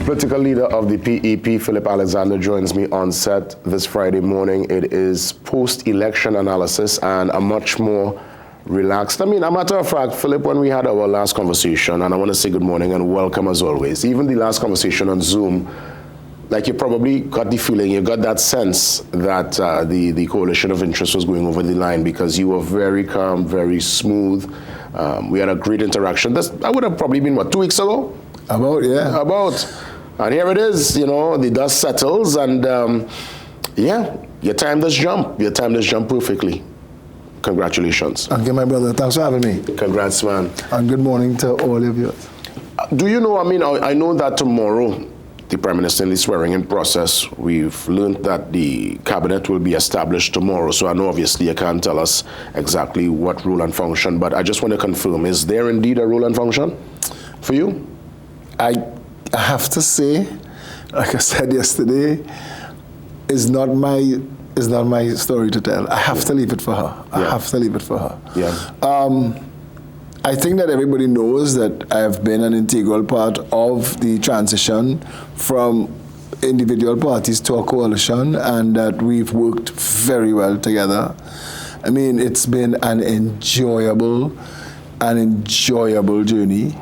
Political leader of the PEP, Phillip Alexander, joins me on set this Friday morning. It is post-election analysis and a much more relaxed. I mean, a matter of fact, Phillip, when we had our last conversation, and I want to say good morning and welcome as always, even the last conversation on Zoom, like you probably got the feeling, you got that sense that the coalition of interest was going over the line because you were very calm, very smooth. We had a great interaction. That would have probably been, what, 2 weeks ago? And here it is, you know, the dust settles and yeah, your time does jump. Your time does jump perfectly. Congratulations. Okay, my brother, thanks for having me. Congrats, man. And good morning to all of you. Do you know, I mean, I know that tomorrow, the Prime Minister in the swearing-in process, we've learned that the cabinet will be established tomorrow. So I know obviously you can't tell us exactly what role and function, but I just want to confirm, is there indeed a role and function for you? I have to say, like I said yesterday, is not my story to tell. I have to leave it for her. I have to leave it for her. Yeah. I think that everybody knows that I have been an integral part of the transition from individual parties to a coalition, and that we've worked very well together. I mean, it's been an enjoyable journey.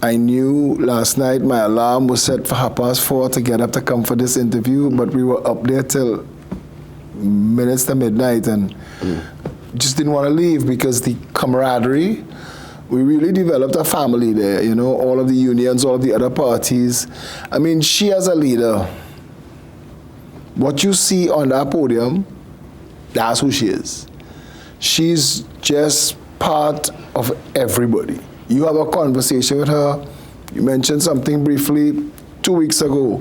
I knew last night my alarm was set for 4:30 to get up to come for this interview, but we were up there till minutes to midnight and just didn't want to leave because the camaraderie, we really developed a family there, you know, all of the unions, all of the other parties. I mean, she as a leader, what you see on that podium, that's who she is. She's just part of everybody. You have a conversation with her. You mentioned something briefly 2 weeks ago.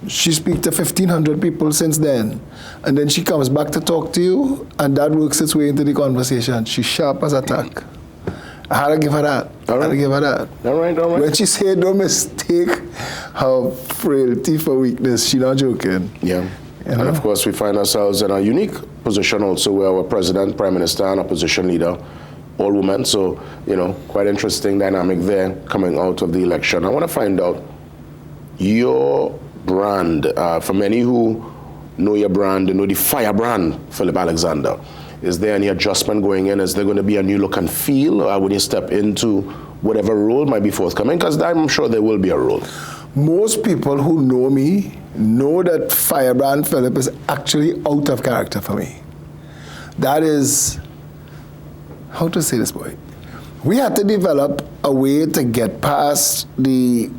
She speaks to 1,500 people since then. And then she comes back to talk to you, and that works its way into the conversation. She's sharp as a tack. I had to give her that. All right. When she said don't mistake her frailty for weakness, she's not joking. Yeah. You know? And of course, we find ourselves in a unique position also where our president, prime minister, and opposition leader, all women, so, you know, quite interesting dynamic there coming out of the election. I want to find out your brand. For many who know your brand, they know the fire brand, Phillip Alexander. Is there any adjustment going in? Is there going to be a new look and feel when you step into whatever role might be forthcoming? Because I'm sure there will be a role. Most people who know me know that firebrand Phillip is actually out of character for me. That is, how to say this, boy? We had to develop a way to get past the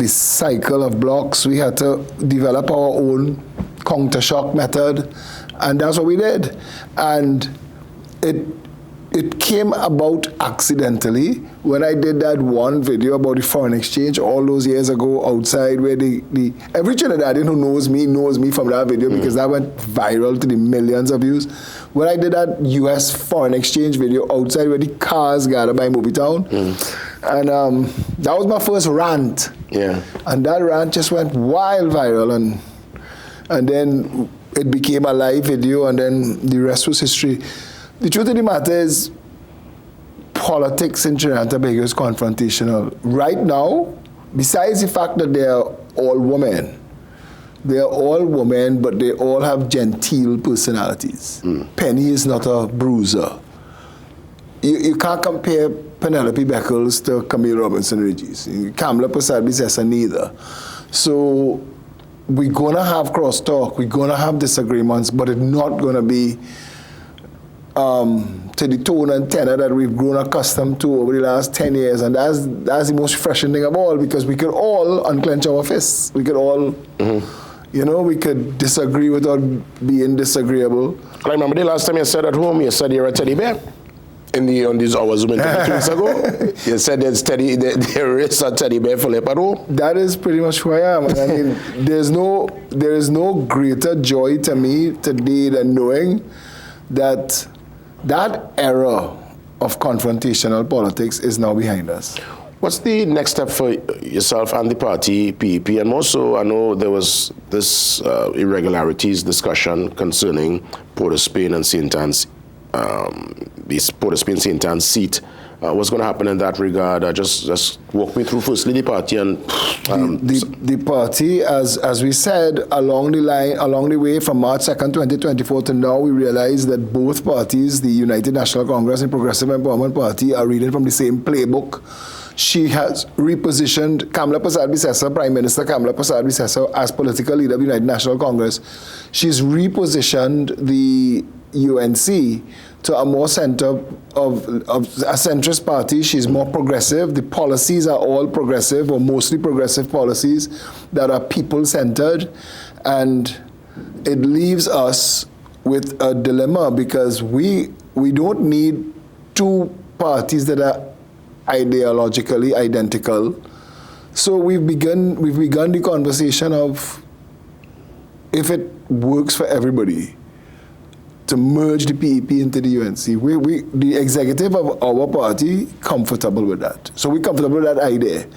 cycle of blocks. We had to develop our own counter-shock method, and that's what we did. And it came about accidentally when I did that one video about the foreign exchange all those years ago outside, where every Trinidadian who knows me from that video, because that went viral to the millions of views. When I did that US foreign exchange video outside where the cars gather by Movietown, and that was my first rant. Yeah. And that rant just went wild viral, and then it became a live video, and then the rest was history. The truth of the matter is, politics in Trinidad and Tobago is confrontational. Right now, besides the fact that they are all women, but they all have genteel personalities. Penny is not a bruiser. You can't compare Penelope Beckles to Camille Robinson Regis. Kamala Persad-Bissessa neither. So we're going to have crosstalk, we're going to have disagreements, but it's not going to be to the tone and tenor that we've grown accustomed to over the last 10 years. And that's the most refreshing thing of all, because we could all unclench our fists. We could all, you know, we could disagree without being disagreeable. I remember the last time you said at home, you said you're a teddy bear. On these hours Zoom 2 weeks ago, you said there is a teddy bear Phillip at home. That is pretty much who I am. I mean, there is no greater joy to me today than knowing that era of confrontational politics is now behind us. What's the next step for yourself and the party, PEP? And also, I know there was this irregularities discussion concerning Port of Spain and St. Anne's, the Port of Spain St. Anne's seat what's going to happen in that regard? Just walk me through firstly the party and the party, as we said, along the way from March 2nd, 2024 to now, we realize that both parties, the United National Congress and Progressive Empowerment Party, are reading from the same playbook. She has repositioned Kamla Persad-Bissessar, Prime Minister Kamla Persad-Bissessar, as political leader of the United National Congress. She's repositioned the UNC to a more center of a centrist party. She's more progressive. The policies are all progressive, or mostly progressive policies that are people-centered. And it leaves us with a dilemma, because we don't need two parties that are ideologically identical. So we've begun the conversation of, if it works for everybody, to merge the PEP into the UNC. The executive of our party, comfortable with that. So we're comfortable with that idea.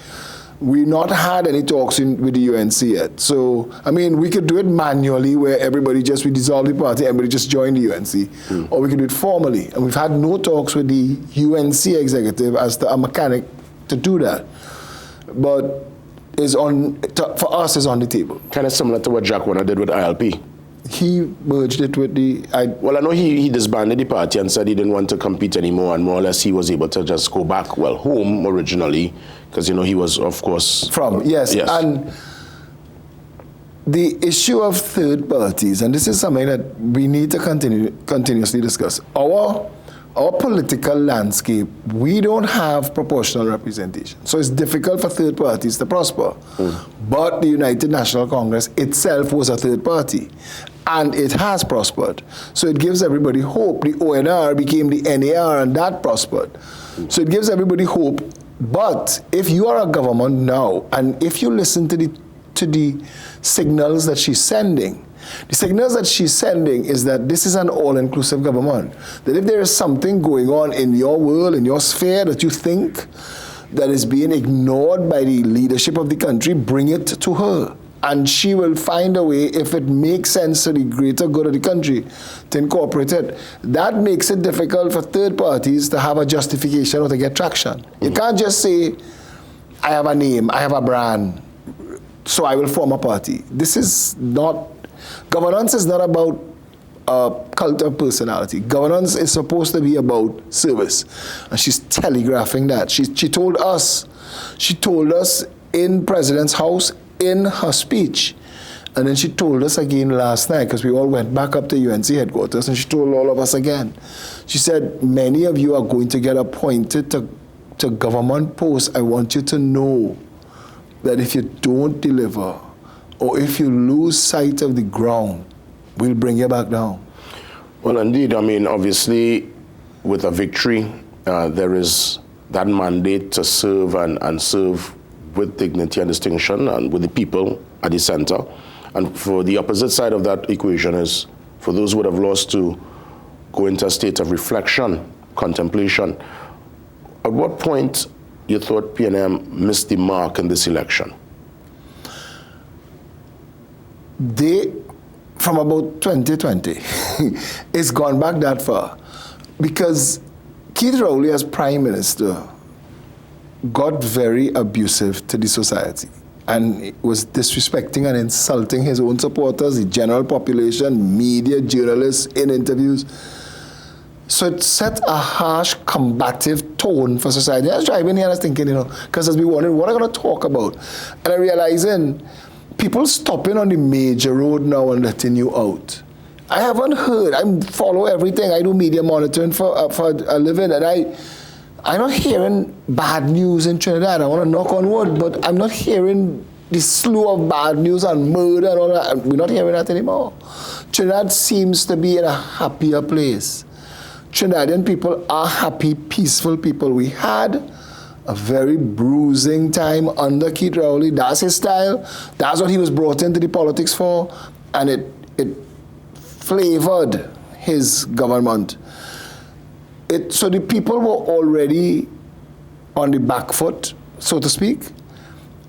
We've not had any talks with the UNC yet. So, I mean, we could do it manually, where we dissolve the party, everybody just join the UNC. Or we could do it formally. And we've had no talks with the UNC executive as to a mechanic to do that. But for us, it's on the table. Kind of similar to what Jack Warner did with ILP. He merged it with Well, I know he disbanded the party and said he didn't want to compete anymore, and more or less he was able to just go back, home originally, because, he was, of course... Yes. And the issue of third parties, and this is something that we need to continuously discuss. Our political landscape, we don't have proportional representation. So it's difficult for third parties to prosper. But the United National Congress itself was a third party, and it has prospered. So it gives everybody hope. The ONR became the NAR, and that prospered. So it gives everybody hope. But if you are a government now, and if you listen to the signals that she's sending, the signals that she's sending is that this is an all-inclusive government. That if there is something going on in your world, in your sphere, that you think that is being ignored by the leadership of the country, bring it to her. And she will find a way, if it makes sense to the greater good of the country, to incorporate it. That makes it difficult for third parties to have a justification or to get traction. You can't just say, I have a name, I have a brand, so I will form a party. This is not... Governance is not about cult of personality. Governance is supposed to be about service. And she's telegraphing that. She told us in President's House, in her speech, and then she told us again last night, because we all went back up to UNC headquarters, and she told all of us again. She said, many of you are going to get appointed to government posts. I want you to know that if you don't deliver, or if you lose sight of the ground, we'll bring you back down. Well, indeed. I mean, obviously, with a victory, there is that mandate to serve and serve with dignity and distinction, and with the people at the center. And for the opposite side of that equation is for those who would have lost, to go into a state of reflection, contemplation. At what point you thought PNM missed the mark in this election? From about 2020, it's gone back that far, because Keith Rowley as Prime Minister got very abusive to the society and was disrespecting and insulting his own supporters, the general population, media, journalists in interviews. So it set a harsh, combative tone for society. I was driving here and I was thinking, because as we wondering, what am I going to talk about? And I realizing, people stopping on the major road now and letting you out. I haven't heard. I follow everything. I do media monitoring for a living, and I'm not hearing bad news in Trinidad. I want to knock on wood, but I'm not hearing the slew of bad news and murder and all that. We're not hearing that anymore. Trinidad seems to be in a happier place. Trinidadian people are happy, peaceful people. We had a very bruising time under Keith Rowley. That's his style. That's what he was brought into the politics for. And it flavored his government. So the people were already on the back foot, so to speak.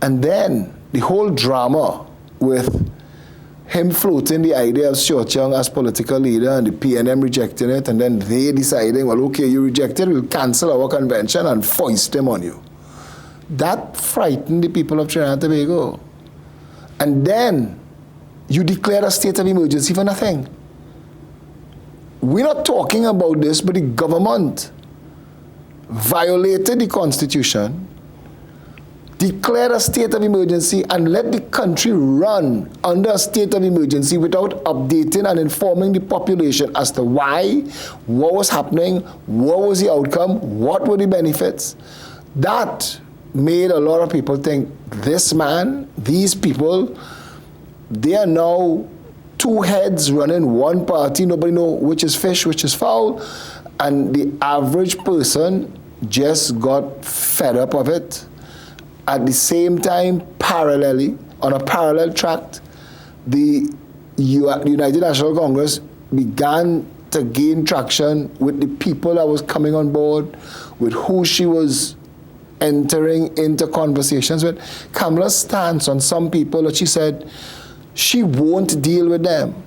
And then the whole drama with him floating the idea of Seo Cheong as political leader and the PNM rejecting it, and then they deciding, well, okay, you reject it, we'll cancel our convention and foist him on you. That frightened the people of Trinidad and Tobago. And then you declare a state of emergency for nothing. We're not talking about this, but the government violated the Constitution, declared a state of emergency, and let the country run under a state of emergency without updating and informing the population as to why, what was happening, what was the outcome, what were the benefits. That made a lot of people think, this man, these people, they are now two heads running one party. Nobody know which is fish, which is fowl. And the average person just got fed up of it. At the same time, parallelly, on a parallel track, the United National Congress began to gain traction with the people that was coming on board, with who she was entering into conversations with. Kamala's stance on some people that she said she won't deal with them.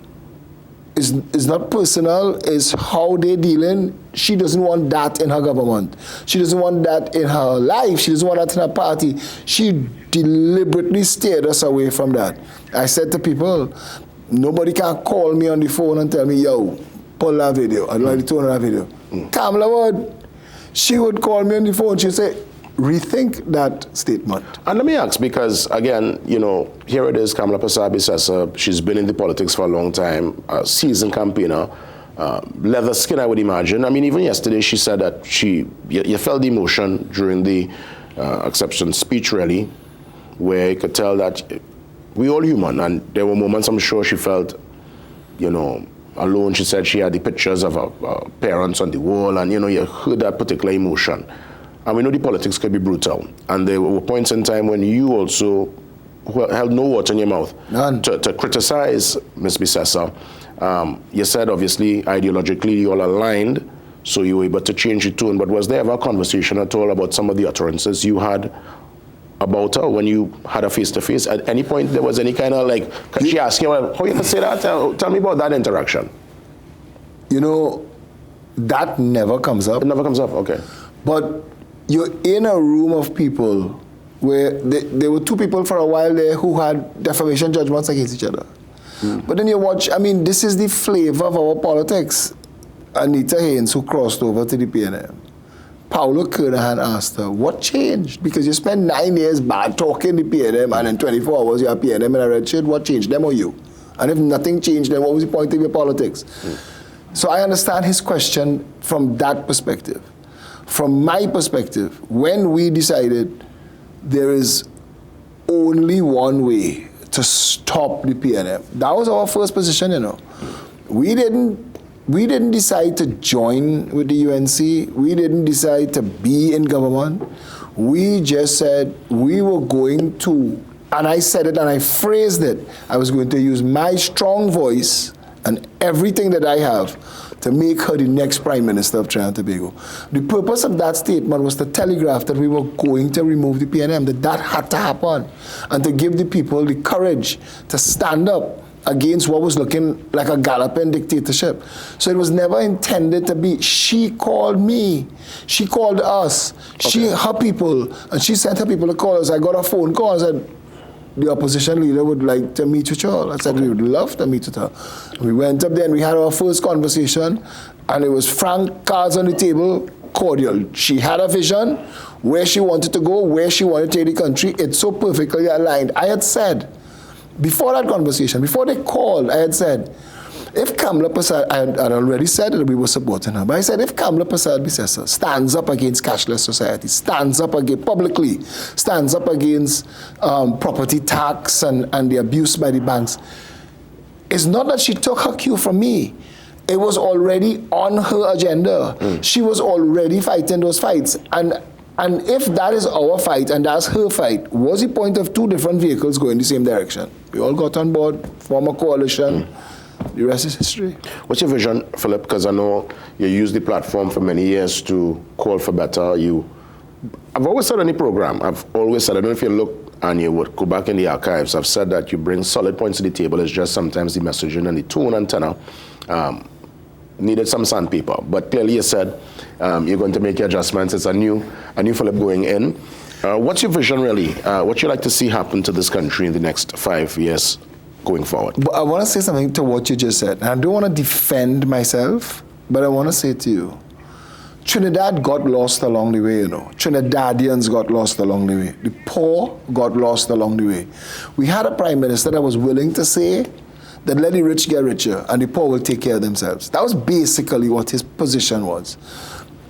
It's not personal, it's how they're dealing. She doesn't want that in her government. She doesn't want that in her life. She doesn't want that in her party. She deliberately steered us away from that. I said to people, nobody can call me on the phone and tell me, yo, pull that video. I'd like to turn that video. Kamala would. She would call me on the phone. She'd say, rethink that statement. And let me ask, because again, you know, here it is, Kamala Persad-Bissessar, she's been in the politics for a long time, a seasoned campaigner, leather skin, I would imagine. I mean, even yesterday she said that you felt the emotion during the acceptance speech, really, where you could tell that we're all human, and there were moments I'm sure she felt, you know, alone. She said she had the pictures of her parents on the wall, and, you know, you heard that particular emotion. And we know the politics could be brutal. And there were points in time when you also held no water in your mouth to criticize Ms. Bissessar. You said, obviously, ideologically, you all aligned, so you were able to change the tone. But was there ever a conversation at all about some of the utterances you had about her when you had a face-to-face? At any point, there was any kind of like, could she ask you, well, how you can say that? Tell me about that interaction. You know, that never comes up. It never comes up, okay. But you're in a room of people where there were two people for a while there who had defamation judgments against each other. But then you watch, I mean, this is the flavor of our politics. Anita Haynes, who crossed over to the PNM. Paolo Kernahan asked her, what changed? Because you spent 9 years bad talking the PNM, and in 24 hours you have PNM in a red shirt. What changed, them or you? And if nothing changed, then what was the point of your politics? So I understand his question from that perspective. From my perspective, when we decided there is only one way to stop the PNM, that was our first position, you know. We didn't decide to join with the UNC. We didn't decide to be in government. We just said we were going to, and I said it and I phrased it, I was going to use my strong voice and everything that I have to make her the next Prime Minister of Trinidad and Tobago. The purpose of that statement was to telegraph that we were going to remove the PNM, that had to happen, and to give the people the courage to stand up against what was looking like a galloping dictatorship. So it was never intended to be, she called me, she called us, her people, and she sent her people to call us. I got a phone call and said, the opposition leader would like to meet with you all. I said, we would love to meet with her. We went up there and we had our first conversation, and it was frank, cards on the table, cordial. She had a vision, where she wanted to go, where she wanted to take the country. It's so perfectly aligned. I had said, before that conversation, before they called, I had said, if Kamala Persad, I had already said that we were supporting her, but I said, if Kamala Persad-Bissessar stands up against cashless society, stands up against, publicly, stands up against property tax and the abuse by the banks, it's not that she took her cue from me. It was already on her agenda. She was already fighting those fights. And if that is our fight and that's her fight, what's the point of two different vehicles going the same direction? We all got on board, form a coalition. The rest is history. What's your vision, Phillip? Because I know you used the platform for many years to call for better. I've always said on the program, I've always said, I don't know if you look and you would go back in the archives, I've said that you bring solid points to the table. It's just sometimes the messaging and the tone and tenor needed some sandpaper. But clearly you said you're going to make your adjustments. It's a new Phillip going in. What's your vision really? What you like to see happen to this country in the next 5 years going forward? But I want to say something to what you just said. And I don't want to defend myself, but I want to say to you, Trinidad got lost along the way, you know. Trinidadians got lost along the way. The poor got lost along the way. We had a prime minister that was willing to say that let the rich get richer and the poor will take care of themselves. That was basically what his position was.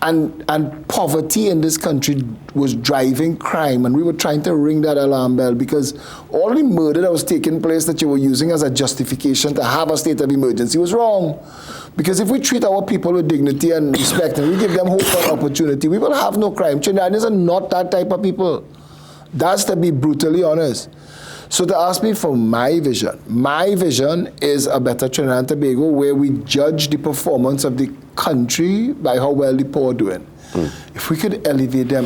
And poverty in this country was driving crime, and we were trying to ring that alarm bell because all the murder that was taking place that you were using as a justification to have a state of emergency was wrong. Because if we treat our people with dignity and respect and we give them hope and opportunity, we will have no crime. Trinidadians are not that type of people. That's to be brutally honest. So to ask me for my vision is a better Trinidad and Tobago where we judge the performance of the country by how well the poor are doing. If we could elevate them,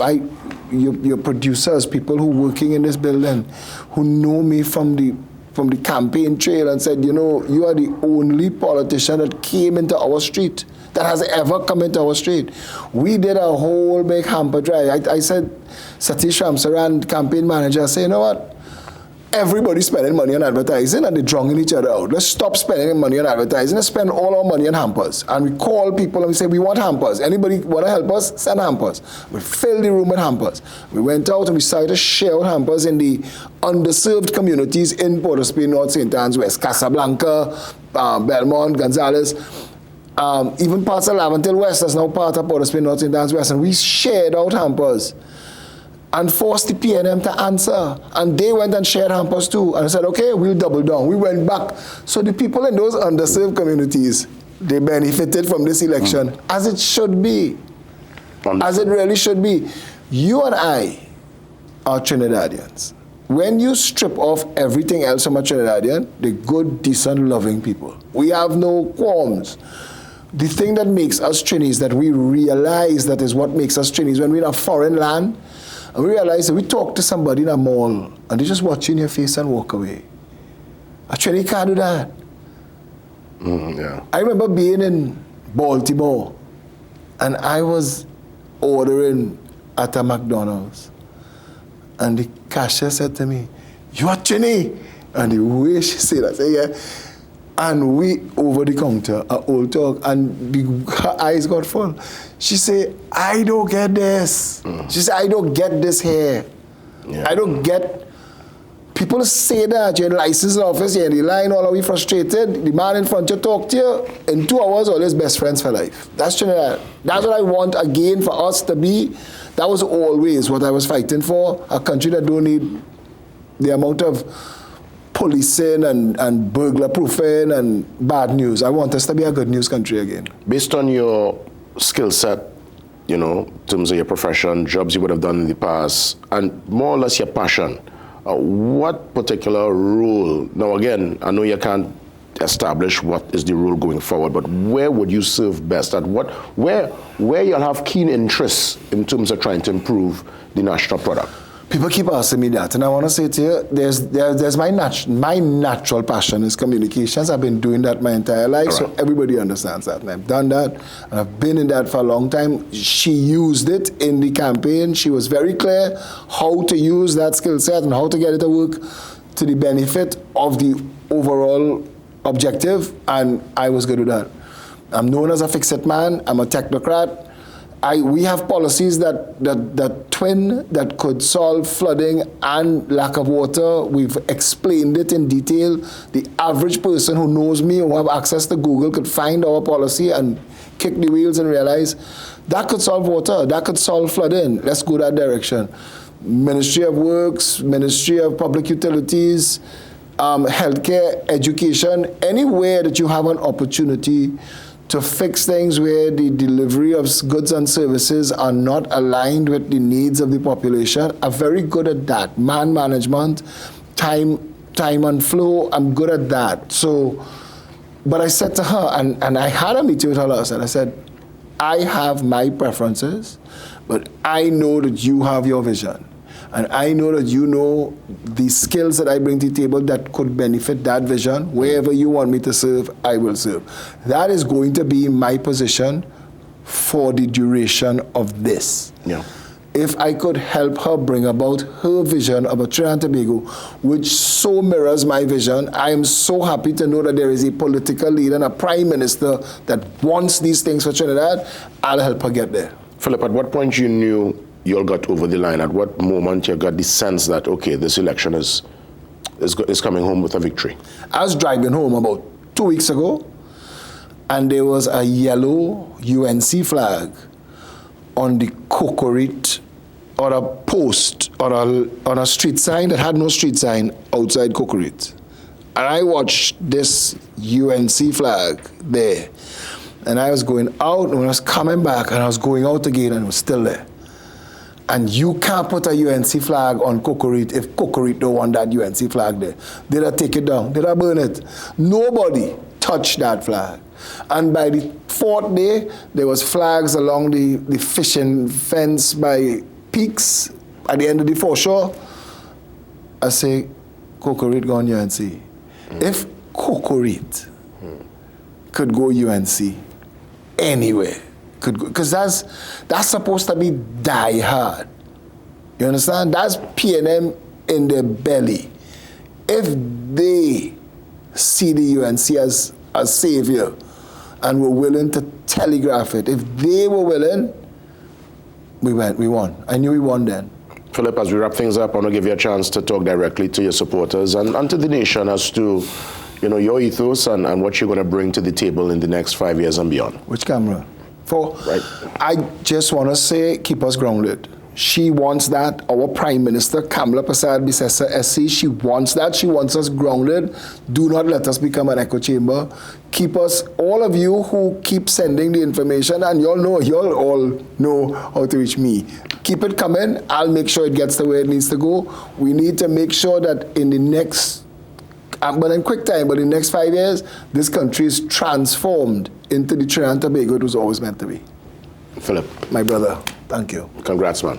your producers, people who are working in this building, who know me from the campaign trail and said, you know, you are the only politician that came into our street, that has ever come into our street. We did a whole big hamper drive. I said, Satish Ramsaran, campaign manager, I say, you know what? Everybody's spending money on advertising and they're drowning each other out. Let's stop spending money on advertising. Let's spend all our money on hampers. And we call people and we say, we want hampers. Anybody want to help us? Send hampers. We fill the room with hampers. We went out and we started to share out hampers in the underserved communities in Port of Spain, North St. Anne's West, Casablanca, Belmont, Gonzales, even parts of Laventil West, that's now part of Port of Spain, North St. Anne's West. And we shared out hampers and forced the PNM to answer. And they went and shared hampers too. And I said, okay, we'll double down. We went back. So the people in those underserved communities, they benefited from this election, as it should be. As it really should be. You and I are Trinidadians. When you strip off everything else from a Trinidadian, they're good, decent, loving people. We have no qualms. The thing that makes us Trinis is that we realize that is what makes us Trinis. When we're in a foreign land, and we realize that we talk to somebody in a mall and they just watch you in your face and walk away. A Trini can't do that. Yeah. I remember being in Baltimore and I was ordering at a McDonald's and the cashier said to me, "You are Trini?" And the way she said that, I said, "Yeah." And we over the counter, a old talk, and her eyes got full. She said, "I don't get this." She said, "I don't get this here. Yeah. I don't get." People say that you're in the license office, you're in the line, all the way frustrated. The man in front of you talk to you. In 2 hours, all his best friends for life. That's Trinidad. That's what I want again for us to be. That was always what I was fighting for. A country that don't need the amount of policing and burglar proofing and bad news. I want us to be a good news country again. Based on your skill set, you know, in terms of your profession, jobs you would have done in the past, and more or less your passion, what particular role, now again, I know you can't establish what is the role going forward, but where would you serve best? At where you'll have keen interests in terms of trying to improve the national product? People keep asking me that, and I want to say to you, there's my natural passion is communications. I've been doing that my entire life, right. So everybody understands that. And I've done that, and I've been in that for a long time. She used it in the campaign. She was very clear how to use that skill set and how to get it to work to the benefit of the overall objective, and I was good with that. I'm known as a fix-it man. I'm a technocrat. We have policies that twin, that could solve flooding and lack of water. We've explained it in detail. The average person who knows me, who have access to Google, could find our policy and kick the wheels and realize that could solve water, that could solve flooding. Let's go that direction. Ministry of Works, Ministry of Public Utilities, healthcare, education, anywhere that you have an opportunity to fix things where the delivery of goods and services are not aligned with the needs of the population, are very good at that. Man management, time and flow, I'm good at that. So, but I said to her, and I had a meeting with her last night, I said, I have my preferences, but I know that you have your vision. And I know that you know the skills that I bring to the table that could benefit that vision. Wherever you want me to serve, I will serve. That is going to be my position for the duration of this. Yeah. If I could help her bring about her vision about Trinidad and Tobago, which so mirrors my vision, I am so happy to know that there is a political leader and a prime minister that wants these things for Trinidad. I'll help her get there. Phillip, at what point you knew you all got over the line? At what moment you got the sense that, okay, this election is coming home with a victory? I was driving home about 2 weeks ago, and there was a yellow UNC flag on the Cocorite, or a post, or on a street sign that had no street sign outside Cocorite. And I watched this UNC flag there. And I was going out, and when I was coming back, and I was going out again, and it was still there. And you can't put a UNC flag on Cocorite if Cocorite don't want that UNC flag there. Did I take it down? Did I burn it? Nobody touched that flag. And by the fourth day, there was flags along the fishing fence by Peaks at the end of the foreshore. I say, Cocorite go on UNC. If Cocorite could go UNC anywhere, could go, because that's supposed to be die hard. You understand? That's PNM in their belly. If they see the UNC as a savior and were willing to telegraph it, if they were willing, we won. I knew we won then. Phillip, as we wrap things up, I want to give you a chance to talk directly to your supporters and to the nation as to, your ethos and what you're going to bring to the table in the next 5 years and beyond. Which camera? Right. I just want to say, keep us grounded. She wants that. Our Prime Minister, Kamala Persad-Bissessar SC, she wants that. She wants us grounded. Do not let us become an echo chamber. Keep us, all of you who keep sending the information, and y'all all know how to reach me. Keep it coming. I'll make sure it gets to where it needs to go. We need to make sure that in the next, but in quick time, but in the next 5 years, this country is transformed into the Trinidad and Tobago it was always meant to be. Phillip. My brother, thank you. Congrats, man.